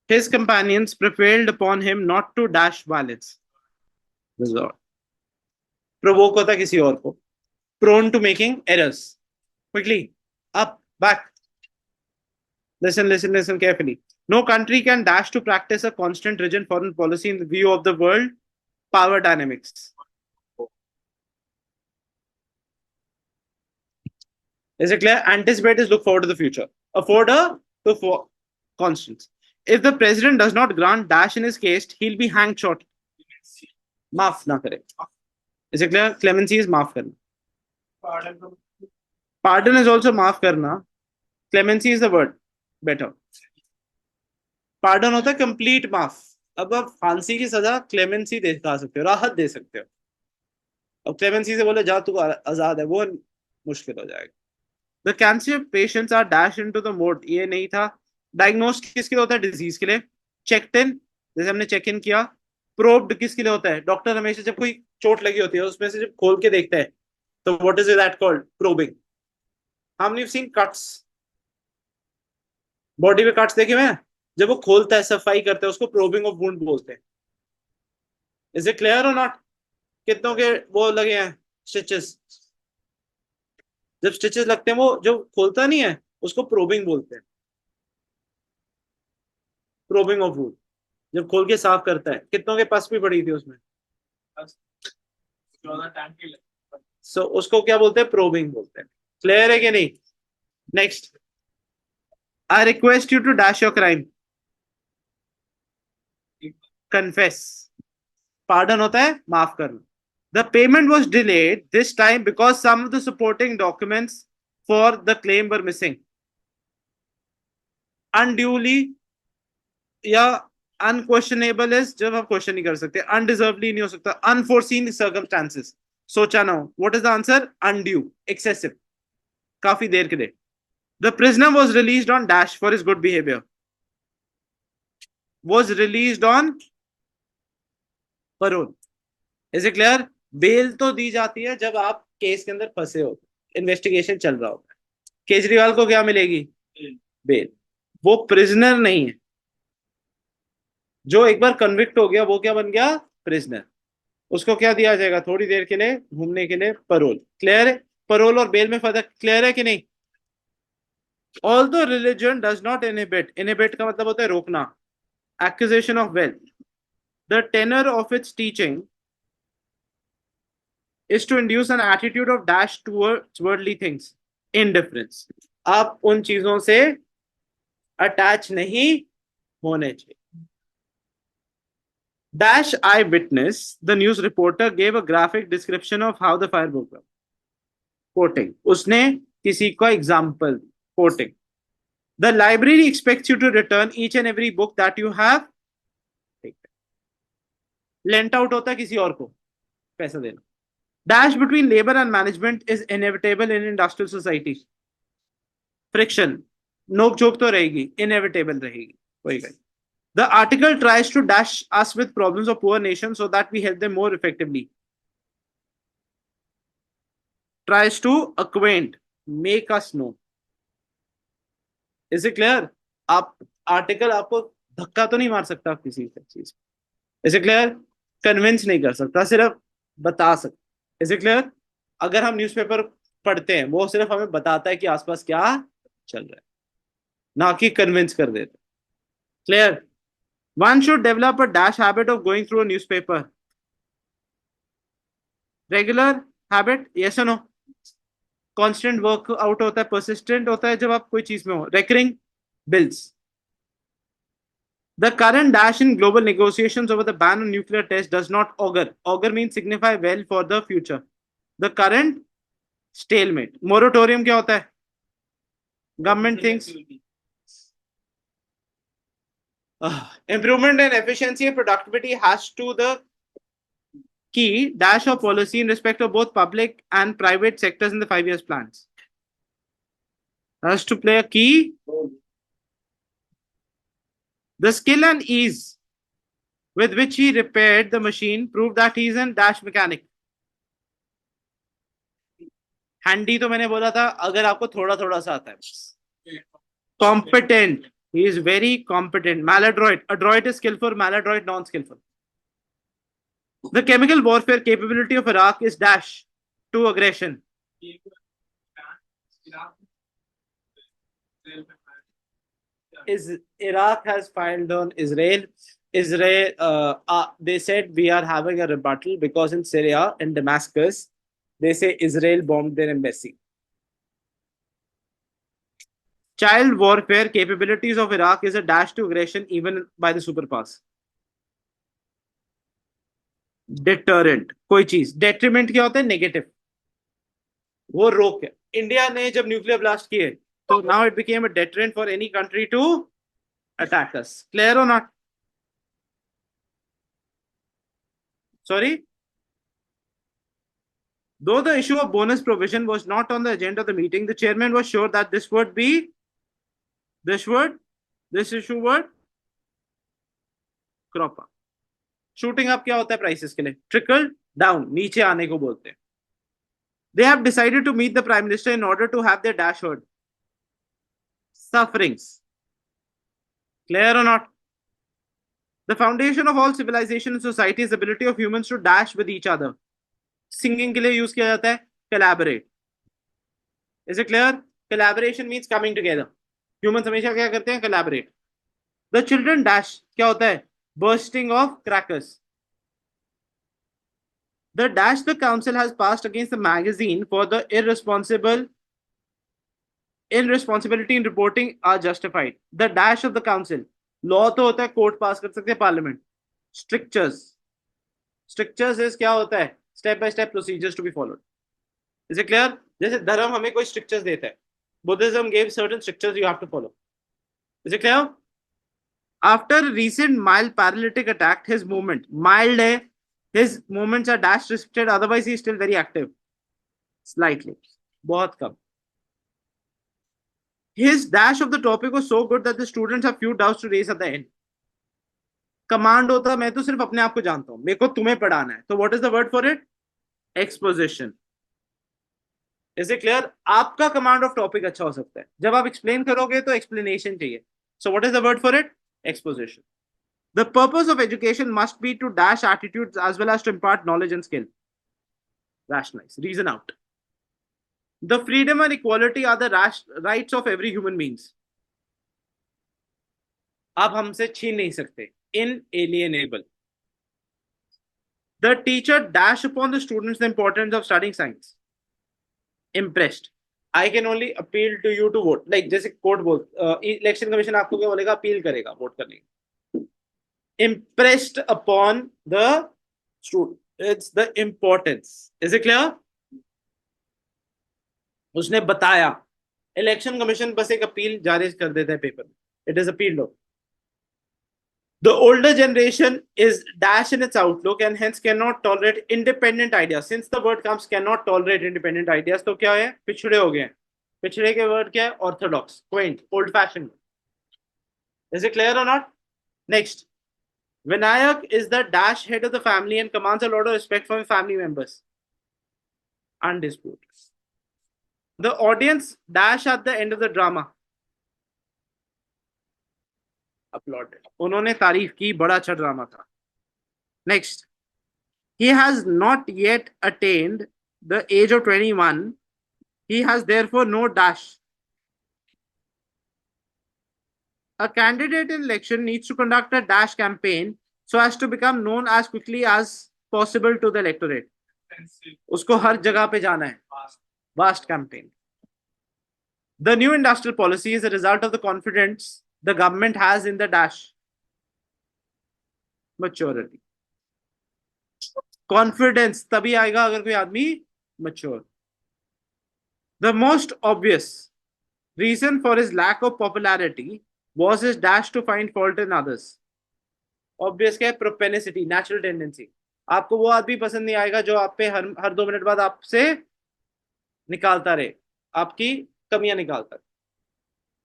His companions prevailed upon him not to dash violence. Resort. Provoke होता किसी और को. Prone to making errors. Quickly. Up. Back. Listen carefully. No country can dash to practice a constant rigid foreign policy in the view of the world power dynamics. Is it clear? Anticipate is look forward to the future. Afford a to constants. If the president does not grant dash in his case, he'll be hanged short. Maaf na kare. Is it clear? Clemency is maaf karna. Pardon is also maaf karna. Clemency is the word. Better. Pardon होता है complete माफ. अब आप फांसी की सजा clemency दे सकते हो, राहत दे सकते हो. अब क्लेमेंसी से बोले जा तू आजाद है, वो मुश्किल हो जाएगा. The cancer patients are dashed into the mode. ये नहीं था. Diagnosed किसके लिए होता है? डिजीज के लिए. Checked in, जैसे हमने चेक इन किया. Probed किसके लिए होता है? डॉक्टर हमेशा जब कोई चोट लगी होती है उसमें से जब खोल के देखता है तो what is that called? Probing. How many have seen cuts? Body पे कट्स देखे हुए हैं? जब वो खोलता है, सफाई करता है, उसको प्रोबिंग ऑफ वुंड बोलते हैं. इज इट क्लियर और नॉट? कितनों के वो लगे हैं स्टिचेस? जब स्टिचेस लगते हैं, वो जो खोलता नहीं है उसको प्रोबिंग बोलते हैं. प्रोबिंग ऑफ वुंड जब खोल के साफ करता है. कितनों के पस भी पड़ी थी उसमें? सो उसको क्या बोलते हैं? प्रोबिंग बोलते हैं. क्लियर है कि नहीं? Next. I request you to dash your crime. Confess. Pardon होता है माफ करना. The payment was delayed this time because some of the supporting documents for the claim were missing. Unduly या unquestionable is जब आप क्वेश्चन नहीं कर सकते. Undeservedly नहीं हो सकता. Unforeseen circumstances. सोचा ना हो. What is the answer? Undue, excessive. काफी देर के लिए. The prisoner was released on dash for his good behavior. Was released on parole. Is it clear? Bail तो दी जाती है जब आप केस के अंदर फंसे हो, इन्वेस्टिगेशन चल रहा होता है. केजरीवाल को क्या मिलेगी? बेल. वो प्रिजनर नहीं है. जो एक बार कन्विक्ट हो गया वो क्या बन गया? प्रिजनर. उसको क्या दिया जाएगा? थोड़ी देर के लिए घूमने के लिए परोल. क्लियर है? परोल और बेल में फर्क क्लियर है कि नहीं? Although religion does not inhibit, inhibit का मतलब होता है रोकना, acquisition of wealth, the tenor of its teaching is to induce an attitude of dash towards worldly things, indifference. आप उन चीजों से अटैच नहीं होने चाहिए. Dash eyewitness, the news reporter, gave a graphic description of how the fire broke out. Quoting. उसने किसी का example. Quoting. The library expects you to return each and every book that you have lent out होता है किसी और को पैसा देना. Dash between labor and management is inevitable in industrial society. Friction, नोक झोंक तो रहेगी, inevitable रहेगी. कोई गई. The article tries to dash us with problems of poor nations so that we help them more effectively. Tries to acquaint, make us know. Is it clear? आप article आपको धक्का तो नहीं मार सकता किसी चीज. Is it clear? कन्विंस नहीं कर सकता, सिर्फ बता सकता. Is it clear? अगर हम न्यूज़पेपर पढ़ते हैं वो सिर्फ हमें बताता है कि आसपास क्या चल रहा है, ना कि कन्विंस कर देता. Clear? One should develop a dash habit of going through a newspaper. Regular habit, yes or no? Constant work out होता है, persistent होता है जब आप कोई चीज में हो. Recurring bills. The current dash in global negotiations over the ban on nuclear tests does not augur. Augur means signify well for the future. The current stalemate. Moratorium क्या होता है? Government thinks improvement in efficiency and productivity has to the key dash of policy in respect of both public and private sectors in the 5 years plans. Has to play a key. The skill and ease with which he repaired the machine proved that he is a dash mechanic. Handy तो मैंने बोला था अगर आपको थोड़ा थोड़ा सा आता है. Competent, He is very competent. Maladroit. Adroit is skillful. Maladroit, non-skillful. The chemical warfare capability of Iraq is dash to aggression. Is Iraq has filed on Israel. Israel, they said we are having a rebuttal because in Syria, in Damascus, they say Israel bombed their embassy. Child warfare capabilities of Iraq is a dash to aggression even by the superpowers. Deterrent, कोई चीज detriment क्या होता है? Negative, वो रोक है. India ने जब न्यूक्लियर ब्लास्ट किए तो now it became a deterrent for any country to attack us. Clear or not? Sorry? Though the issue of bonus provision was not on the agenda of the meeting, the chairman was sure that this issue would crop up. Shooting up क्या होता है prices के लिए? Trickle down, नीचे आने को बोलते हैं. They have decided to meet the Prime Minister in order to have their dash heard. Sufferings. Clear or not? The foundation of all civilization and society is the ability of humans to dash with each other. Singing के लिए use किया जाता है collaborate. Is it clear? Collaboration means coming together. Humans हमेशा क्या करते हैं? Collaborate. The children dash क्या होता है? Bursting of crackers. The dash the council has passed against the magazine for the irresponsibility in reporting are justified. The dash of the council. Law तो होता है कोर्ट पास कर सकते हैं पार्लियामेंट. Strictures is क्या होता है? Step by step procedures to be followed. Is it clear? जैसे धर्म हमें कोई strictures देता है. Buddhism gave certain strictures you have to follow. Is it clear? After recent mild paralytic attack, his movement mild है. His movements are dash restricted. Otherwise, he is still very active. Slightly, बहुत कम. His dash of the topic was so good that the students have few doubts to raise at the end. Command होता है, मैं तो सिर्फ अपने आप को जानता हूँ, मेरे को तुम्हें पढ़ाना है. तो what is the word for it? Exposition. Is it clear? आपका command of topic अच्छा हो सकता है. जब आप explain करोगे तो explanation चाहिए. So what is the word for it? Exposition. The purpose of education must be to dash attitudes as well as to impart knowledge and skill. Rationalize, reason out. The freedom and equality are the rights of every human beings. आप हमसे छीन नहीं सकते. Inalienable. The teacher dash upon the students the importance of studying science. Impressed. I can only appeal to you to vote. Like जैसे court बोल, election commission आपको क्या बोलेगा? अपील करेगा वोट करने की. Impressed upon the student. It's the importance. Is it clear? उसने बताया. इलेक्शन कमीशन बस एक अपील जारी कर देता है पेपर में. It is appealed of. The older generation is dash in its outlook and hence cannot tolerate independent ideas. Since the word comes cannot tolerate independent ideas, तो क्या है? पिछड़े हो गए. पिछड़े के word क्या है? Orthodox, quaint, old-fashioned. Is it clear or not? Next. Vinayak is the dash head of the family and commands a lot of respect from family members. Undisputed. The audience dash at the end of the drama. Applauded. उन्होंने तारीफ की, बड़ा अच्छा drama था. Next. He has not yet attained the age of 21. He has therefore no dash. A candidate in election needs to conduct a dash campaign so as to become known as quickly as possible to the electorate. उसको हर जगह पे जाना है. Vast campaign. The new industrial policy is a result of the confidence the government has in the dash. Maturity. Confidence तभी आएगा अगर कोई आदमी mature. The most obvious reason for his lack of popularity was his dash to find fault in others. Obvious क्या है? Propensity, natural tendency. आपको वो आदमी पसंद नहीं आएगा जो आप पे हर 2 मिनट बाद आपसे निकालता रहे, आपकी कमियां निकालता रहे.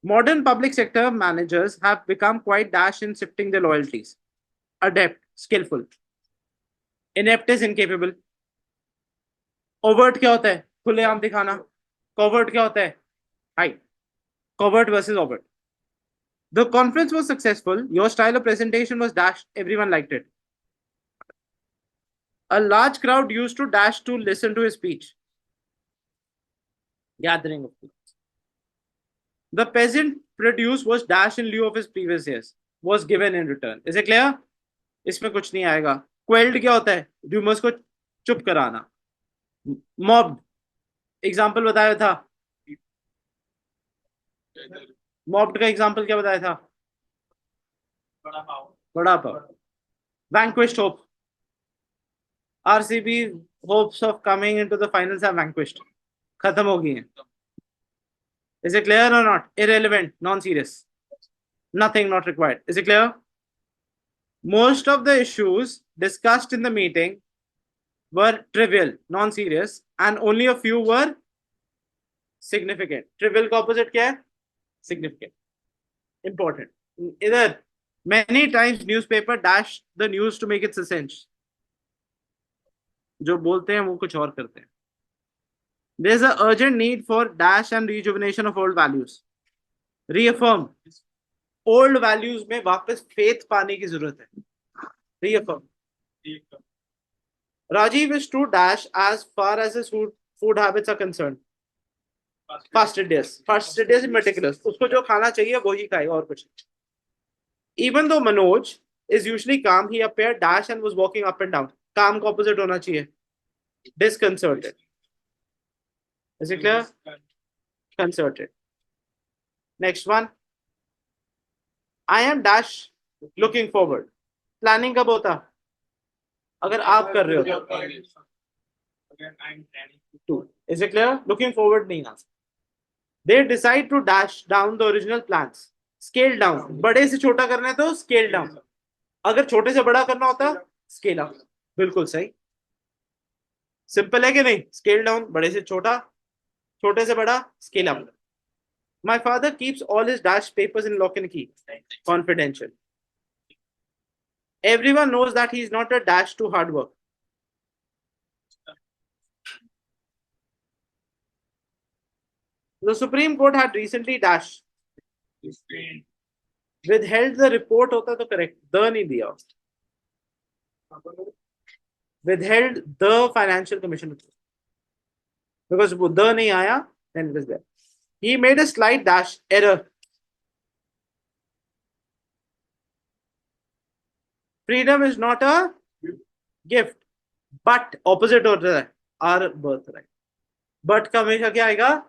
Modern public sector managers have become quite dash in shifting their loyalties. Adept, skillful. Inept is incapable. Overt क्या होता है? खुलेआम दिखाना. Covert क्या होता है? Hide. Covert versus overt. The conference was successful. Your style of presentation was dash. Everyone liked it. A large crowd used to dash to listen to his speech. Gathering of people. The peasant produce was dash in lieu of his previous years. Was given in return. Is it clear? इसमें कुछ नहीं आएगा. Quelled क्या होता है? Rumors को चुप कराना. Mobbed. एग्जाम्पल बताया था. Mobbed का एग्जाम्पल क्या बताया था? बड़ा पाव. Vanquished hope. RCB hopes of coming into the finals have vanquished. खत्म हो गई हैं. Is it clear or not? Irrelevant, non-serious. Nothing not required. Is it clear? Most of the issues discussed in the meeting were trivial, non-serious, and only a few were significant. Trivial का opposite क्या है? Significant. Important. Either many times newspaper dash the news to make it succinct. जो बोलते हैं वो कुछ और करते हैं. There is an urgent need for dash and rejuvenation of old values. Reaffirm. Old values में वापस faith पाने की जरूरत है. Reaffirm. Rajiv is to dash as far as his food habits are concerned. Fasted days. Fasted days in meticulous. उसको जो खाना चाहिए वही खाएगा और कुछ. Even though Manoj is usually calm, he appeared dash and was walking up and down. Calm का opposite होना चाहिए. Disconcerted. Is it clear? Concerted. Next one. I am dash looking forward. Planning कब होता? अगर आप कर रहे हो तो. Is it clear? Looking forward नहीं ना. They decide to dash down the original plans. Scale down. बड़े से छोटा करना है तो scale down. अगर छोटे से बड़ा करना होता scale up. बिल्कुल सही. सिंपल है कि नहीं? Scale down, बड़े से छोटा, छोटे से बड़ा, scale up. My father keeps all his dash papers in lock and key. Confidential. Everyone knows that he is not a dash to hard work. The Supreme Court had recently dash withheld the report होता तो correct. The नहीं दिया. Withheld the Financial Commission report. Because the नहीं आया, then it is there. He made a slight dash error. Freedom is not a gift, but opposite होता है. Our birthright. But का हमेशा क्या आएगा?